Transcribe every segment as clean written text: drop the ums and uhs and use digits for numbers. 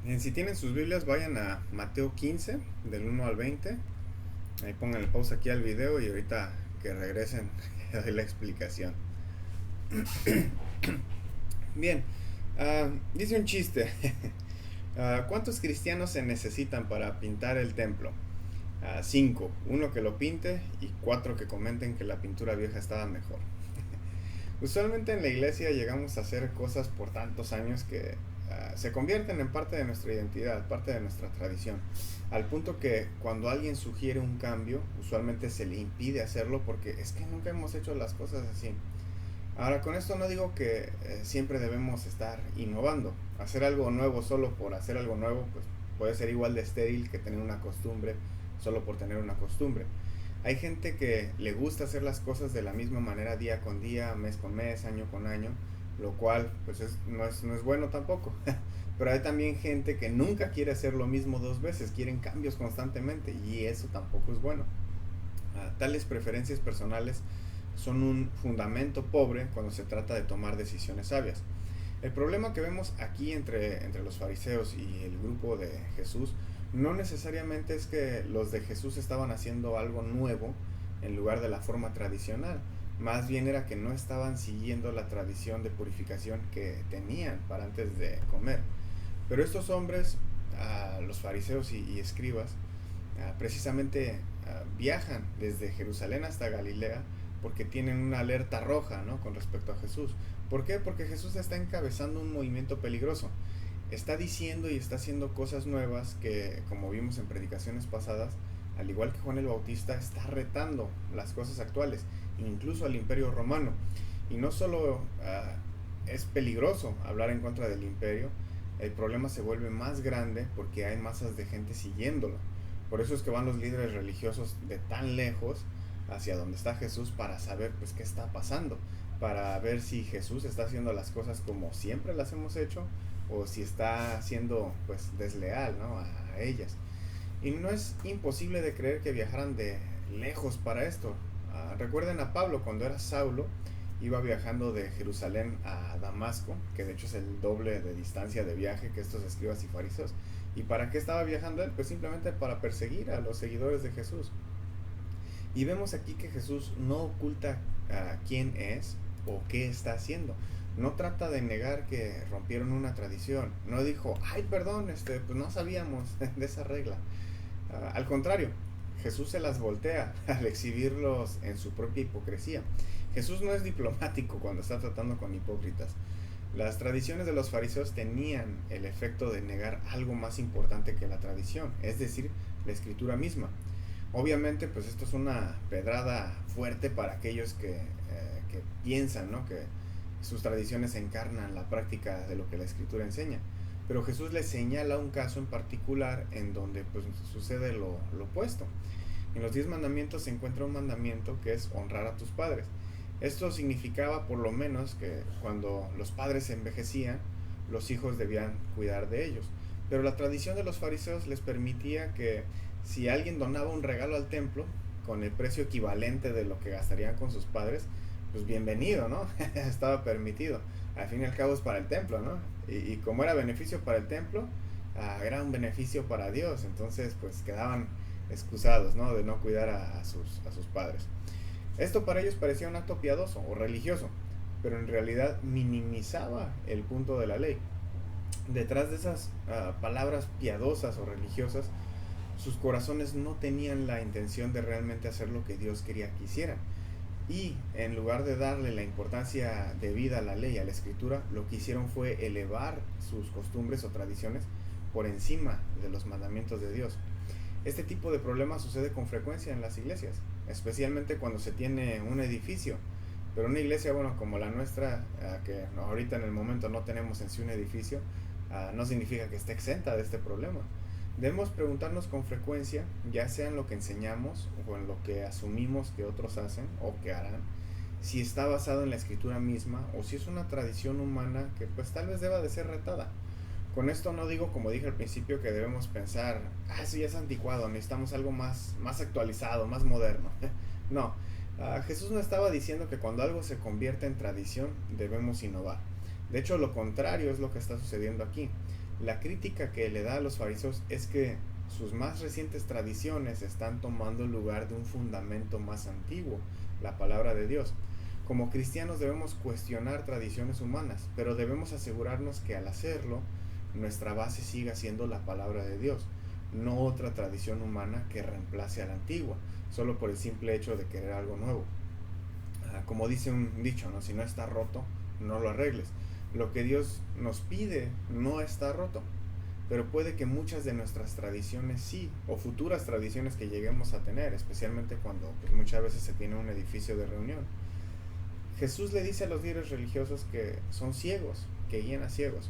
Bien, si tienen sus Biblias, vayan a Mateo 15, del 1 al 20. Ahí pongan el pausa aquí al video y ahorita que regresen doy la explicación. Bien, dice un chiste. ¿Cuántos cristianos se necesitan para pintar el templo? Cinco. Uno que lo pinte y cuatro que comenten que la pintura vieja estaba mejor. Usualmente en la iglesia llegamos a hacer cosas por tantos años que se convierten en parte de nuestra identidad, parte de nuestra tradición, al punto que cuando alguien sugiere un cambio, usualmente se le impide hacerlo porque es que nunca hemos hecho las cosas así. Ahora, con esto no digo que siempre debemos estar innovando. Hacer algo nuevo solo por hacer algo nuevo, pues puede ser igual de estéril que tener una costumbre solo por tener una costumbre. Hay gente que le gusta hacer las cosas de la misma manera día con día, mes con mes, año con año, lo cual pues no es bueno tampoco. Pero hay también gente que nunca quiere hacer lo mismo dos veces, quieren cambios constantemente y eso tampoco es bueno. Tales preferencias personales son un fundamento pobre cuando se trata de tomar decisiones sabias. El problema que vemos aquí entre los fariseos y el grupo de Jesús no necesariamente es que los de Jesús estaban haciendo algo nuevo en lugar de la forma tradicional. Más bien era que no estaban siguiendo la tradición de purificación que tenían para antes de comer. Pero estos hombres, los fariseos y escribas, precisamente viajan desde Jerusalén hasta Galilea porque tienen una alerta roja, ¿no?, con respecto a Jesús. ¿Por qué? Porque Jesús está encabezando un movimiento peligroso. Está diciendo y está haciendo cosas nuevas que, como vimos en predicaciones pasadas, al igual que Juan el Bautista, está retando las cosas actuales, incluso al imperio romano. Y no solo es peligroso hablar en contra del imperio, el problema se vuelve más grande porque hay masas de gente siguiéndolo. Por eso es que van los líderes religiosos de tan lejos hacia donde está Jesús para saber pues qué está pasando, para ver si Jesús está haciendo las cosas como siempre las hemos hecho o si está siendo pues desleal, ¿no?, a ellas. Y no es imposible de creer que viajaran de lejos para esto. Recuerden a Pablo cuando era Saulo, iba viajando de Jerusalén a Damasco, que de hecho es el doble de distancia de viaje que estos escribas y fariseos. ¿Y para qué estaba viajando él? Pues simplemente para perseguir a los seguidores de Jesús. Y vemos aquí que Jesús no oculta quién es o qué está haciendo. No trata de negar que rompieron una tradición. No dijo, ay, perdón, pues no sabíamos de esa regla. Al contrario, Jesús se las voltea al exhibirlos en su propia hipocresía. Jesús no es diplomático cuando está tratando con hipócritas. Las tradiciones de los fariseos tenían el efecto de negar algo más importante que la tradición, es decir, la escritura misma. Obviamente, pues esto es una pedrada fuerte para aquellos que piensan, ¿no?, que sus tradiciones encarnan la práctica de lo que la escritura enseña. Pero Jesús le señala un caso en particular en donde pues sucede lo opuesto. En los 10 mandamientos se encuentra un mandamiento que es honrar a tus padres. Esto significaba por lo menos que cuando los padres envejecían, los hijos debían cuidar de ellos. Pero la tradición de los fariseos les permitía que si alguien donaba un regalo al templo con el precio equivalente de lo que gastarían con sus padres, pues bienvenido, ¿no? Estaba permitido. Al fin y al cabo es para el templo, ¿no? Y como era beneficio para el templo, era un beneficio para Dios. Entonces, pues quedaban excusados, ¿no?, de no cuidar a sus padres. Esto para ellos parecía un acto piadoso o religioso, pero en realidad minimizaba el punto de la ley. Detrás de esas palabras piadosas o religiosas, sus corazones no tenían la intención de realmente hacer lo que Dios quería que hicieran. Y en lugar de darle la importancia debida a la ley, a la escritura, lo que hicieron fue elevar sus costumbres o tradiciones por encima de los mandamientos de Dios. Este tipo de problema sucede con frecuencia en las iglesias, especialmente cuando se tiene un edificio. Pero una iglesia, bueno, como la nuestra, que ahorita en el momento no tenemos en sí un edificio, no significa que esté exenta de este problema. Debemos preguntarnos con frecuencia, ya sea en lo que enseñamos o en lo que asumimos que otros hacen o que harán, si está basado en la escritura misma o si es una tradición humana que pues tal vez deba de ser retada. Con esto no digo, como dije al principio, que debemos pensar, eso ya es anticuado, necesitamos algo más actualizado, más moderno. No, Jesús no estaba diciendo que cuando algo se convierte en tradición debemos innovar. De hecho, lo contrario es lo que está sucediendo aquí. La crítica que le da a los fariseos es que sus más recientes tradiciones están tomando el lugar de un fundamento más antiguo, la palabra de Dios. Como cristianos debemos cuestionar tradiciones humanas, pero debemos asegurarnos que al hacerlo, nuestra base siga siendo la palabra de Dios, no otra tradición humana que reemplace a la antigua, solo por el simple hecho de querer algo nuevo. Como dice un dicho, ¿no? Si no está roto, no lo arregles. Lo que Dios nos pide no está roto, pero puede que muchas de nuestras tradiciones sí, o futuras tradiciones que lleguemos a tener, especialmente cuando pues, muchas veces se tiene un edificio de reunión. Jesús le dice a los líderes religiosos que son ciegos, que guían a ciegos.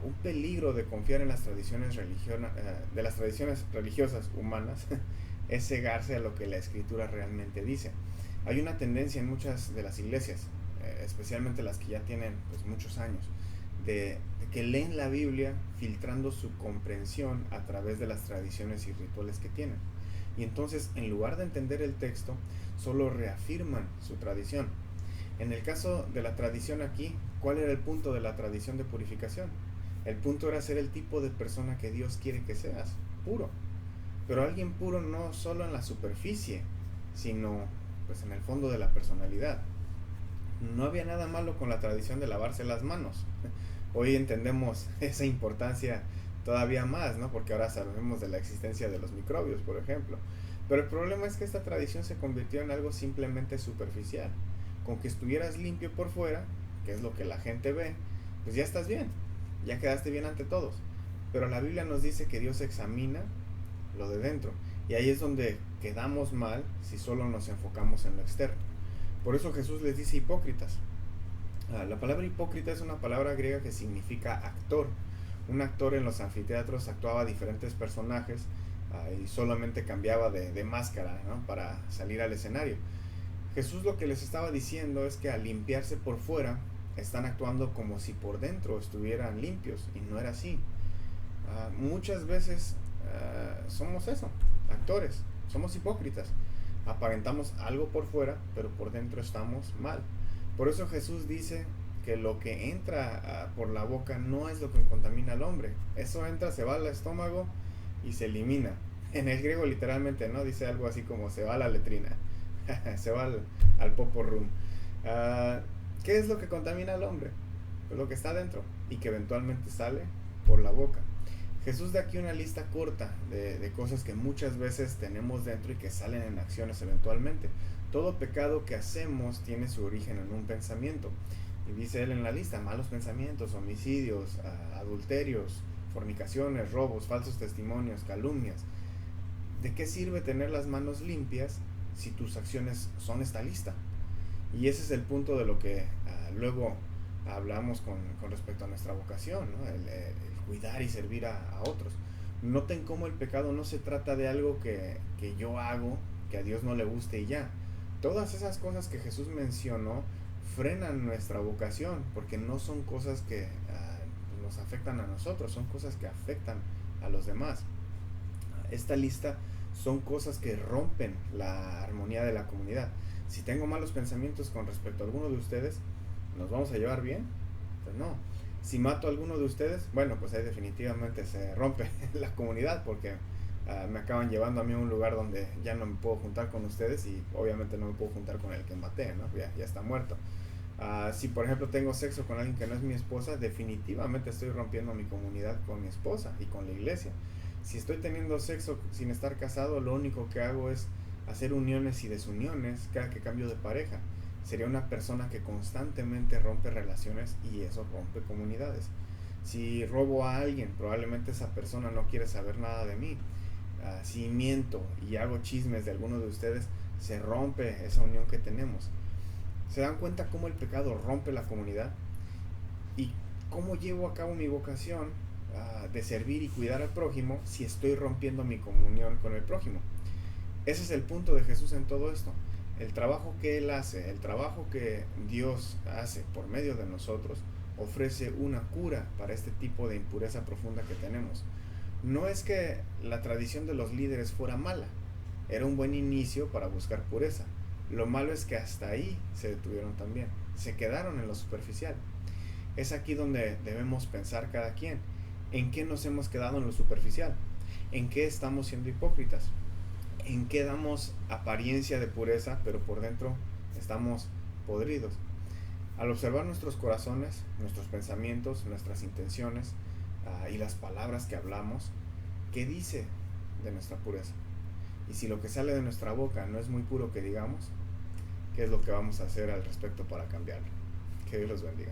Un peligro de confiar en las tradiciones de las tradiciones religiosas humanas es cegarse a lo que la Escritura realmente dice. Hay una tendencia en muchas de las iglesias, especialmente las que ya tienen pues, muchos años, de que leen la Biblia filtrando su comprensión a través de las tradiciones y rituales que tienen. Y entonces, en lugar de entender el texto, solo reafirman su tradición. En el caso de la tradición aquí, ¿cuál era el punto de la tradición de purificación? El punto era ser el tipo de persona que Dios quiere que seas, puro. Pero alguien puro no solo en la superficie, sino pues en el fondo de la personalidad. No había nada malo con la tradición de lavarse las manos. Hoy entendemos esa importancia todavía más, ¿no? Porque ahora sabemos de la existencia de los microbios, por ejemplo. Pero el problema es que esta tradición se convirtió en algo simplemente superficial. Con que estuvieras limpio por fuera, que es lo que la gente ve, pues ya estás bien, ya quedaste bien ante todos. Pero la Biblia nos dice que Dios examina lo de dentro, y ahí es donde quedamos mal si solo nos enfocamos en lo externo. Por eso Jesús les dice hipócritas. La palabra hipócrita es una palabra griega que significa actor. Un actor en los anfiteatros actuaba a diferentes personajes y solamente cambiaba de máscara, ¿no? Para salir al escenario. Jesús lo que les estaba diciendo es que al limpiarse por fuera están actuando como si por dentro estuvieran limpios, y no era así. Muchas veces somos eso, actores, somos hipócritas. Aparentamos algo por fuera, pero por dentro estamos mal. Por eso Jesús dice que lo que entra por la boca no es lo que contamina al hombre. Eso entra, se va al estómago y se elimina. En el griego literalmente, ¿no? Dice algo así como se va a la letrina. Se va al poporrum. ¿Qué es lo que contamina al hombre? Pues lo que está dentro y que eventualmente sale por la boca. Jesús da aquí una lista corta de cosas que muchas veces tenemos dentro y que salen en acciones eventualmente. Todo pecado que hacemos tiene su origen en un pensamiento. Y dice él en la lista: malos pensamientos, homicidios, adulterios, fornicaciones, robos, falsos testimonios, calumnias. ¿De qué sirve tener las manos limpias si tus acciones son esta lista? Y ese es el punto de lo que luego hablamos con respecto a nuestra vocación, ¿no? El cuidar y servir a otros. Noten cómo el pecado no se trata de algo que yo hago, que a Dios no le guste y ya. Todas esas cosas que Jesús mencionó frenan nuestra vocación, porque no son cosas que nos afectan a nosotros, son cosas que afectan a los demás. Esta lista son cosas que rompen la armonía de la comunidad. Si tengo malos pensamientos con respecto a alguno de ustedes, ¿nos vamos a llevar bien? Pues no. Si mato a alguno de ustedes, bueno, pues ahí definitivamente se rompe la comunidad, porque me acaban llevando a mí a un lugar donde ya no me puedo juntar con ustedes, y obviamente no me puedo juntar con el que maté, ¿no? Ya está muerto. Si por ejemplo tengo sexo con alguien que no es mi esposa, definitivamente estoy rompiendo mi comunidad con mi esposa y con la iglesia. Si estoy teniendo sexo sin estar casado, lo único que hago es hacer uniones y desuniones cada que cambio de pareja. Sería una persona que constantemente rompe relaciones, y eso rompe comunidades. Si robo a alguien, probablemente esa persona no quiere saber nada de mí. Si miento y hago chismes de alguno de ustedes, se rompe esa unión que tenemos. ¿Se dan cuenta cómo el pecado rompe la comunidad? ¿Y cómo llevo a cabo mi vocación de servir y cuidar al prójimo si estoy rompiendo mi comunión con el prójimo? Ese es el punto de Jesús en todo esto. El trabajo que Él hace, el trabajo que Dios hace por medio de nosotros, ofrece una cura para este tipo de impureza profunda que tenemos. No es que la tradición de los líderes fuera mala, era un buen inicio para buscar pureza. Lo malo es que hasta ahí se detuvieron también, se quedaron en lo superficial. Es aquí donde debemos pensar cada quien. ¿En qué nos hemos quedado en lo superficial? ¿En qué estamos siendo hipócritas? ¿En qué damos apariencia de pureza, pero por dentro estamos podridos? Al observar nuestros corazones, nuestros pensamientos, nuestras intenciones y las palabras que hablamos, ¿qué dice de nuestra pureza? Y si lo que sale de nuestra boca no es muy puro que digamos, ¿qué es lo que vamos a hacer al respecto para cambiarlo? Que Dios los bendiga.